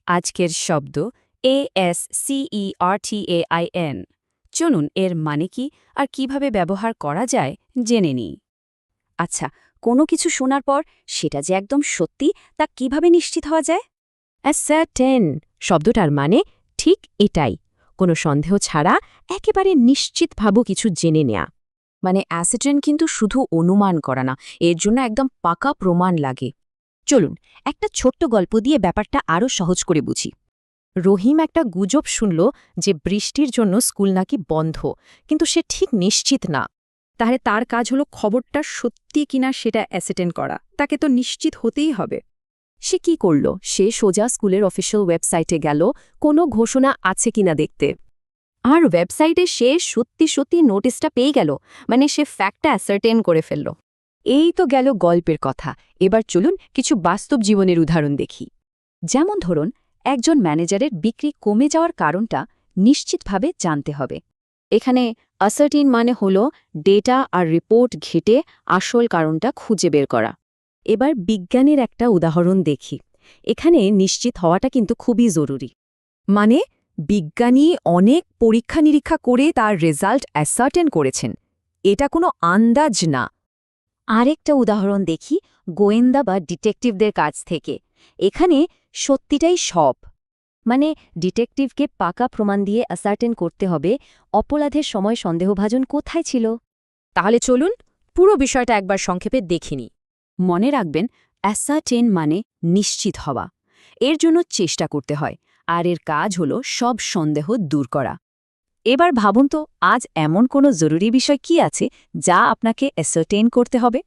আজকের শব্দ ASCERTAIN। চলুন এর মানে কি আর কিভাবে ব্যবহার করা যায় জেনে নিই। আচ্ছা, কোনো কিছু শোনার পর সেটা যে একদম সত্যি তা কিভাবে নিশ্চিত হওয়া যায়? অ্যাসার্টেন শব্দটার মানে ঠিক এটাই, কোনো সন্দেহ ছাড়া একেবারে নিশ্চিতভাবে কিছু জেনে নেয়া। মানে অ্যাসিটেন কিন্তু শুধু অনুমান করা না, এর জন্য একদম পাকা প্রমাণ লাগে। চলুন একটা ছোট্ট গল্প দিয়ে ব্যাপারটা আরও সহজ করে বুঝি। রহিম একটা গুজব শুনল যে বৃষ্টির জন্য স্কুল নাকি বন্ধ, কিন্তু সে ঠিক নিশ্চিত না। তাহলে তার কাজ হলো খবরটা সত্যি কিনা সেটা অ্যাসিটেন করা, তাকে তো নিশ্চিত হতেই হবে। সে কি করল? সে সোজা স্কুলের অফিসিয়াল ওয়েবসাইটে গেল কোনো ঘোষণা আছে কিনা দেখতে। আর ওয়েবসাইটে সে সত্যি সত্যি নোটিশটা পেয়ে গেল, মানে সে ফ্যাক্টটা অ্যাসার্টেন করে ফেলল। এই তো গেল গল্পের কথা। এবার চলুন কিছু বাস্তব জীবনের উদাহরণ দেখি। যেমন ধরুন, একজন ম্যানেজারের বিক্রি কমে যাওয়ার কারণটা নিশ্চিতভাবে জানতে হবে। এখানে অ্যাসার্টেন মানে হলো ডেটা আর রিপোর্ট ঘেটে আসল কারণটা খুঁজে বের করা। এবার বিজ্ঞানের একটা উদাহরণ দেখি। এখানে নিশ্চিত হওয়াটা কিন্তু খুবই জরুরি। মানে বিজ্ঞানী অনেক পরীক্ষা নিরীক্ষা করে তার রেজাল্ট অ্যাসার্টেন করেছেন, এটা কোনো আন্দাজ না। আরেকটা উদাহরণ দেখি গোয়েন্দা বা ডিটেকটিভদের কাছ থেকে। এখানে সত্যিটাই সব, মানে ডিটেকটিভকে পাকা প্রমাণ দিয়ে অ্যাসার্টেন করতে হবে অপরাধের সময় সন্দেহভাজন কোথায় ছিল। তাহলে চলুন পুরো বিষয়টা একবার সংক্ষেপে দেখিনি। মনে রাখবেন, অ্যাসার্টেন মানে নিশ্চিত হওয়া। এর জন্য চেষ্টা করতে হয়, আর এর কাজ হলো সব সন্দেহ দূর করা। এবার ভাবুন তো, আজ এমন কোনো জরুরি বিষয় কি আছে যা আপনাকে অ্যাসার্টেন করতে হবে?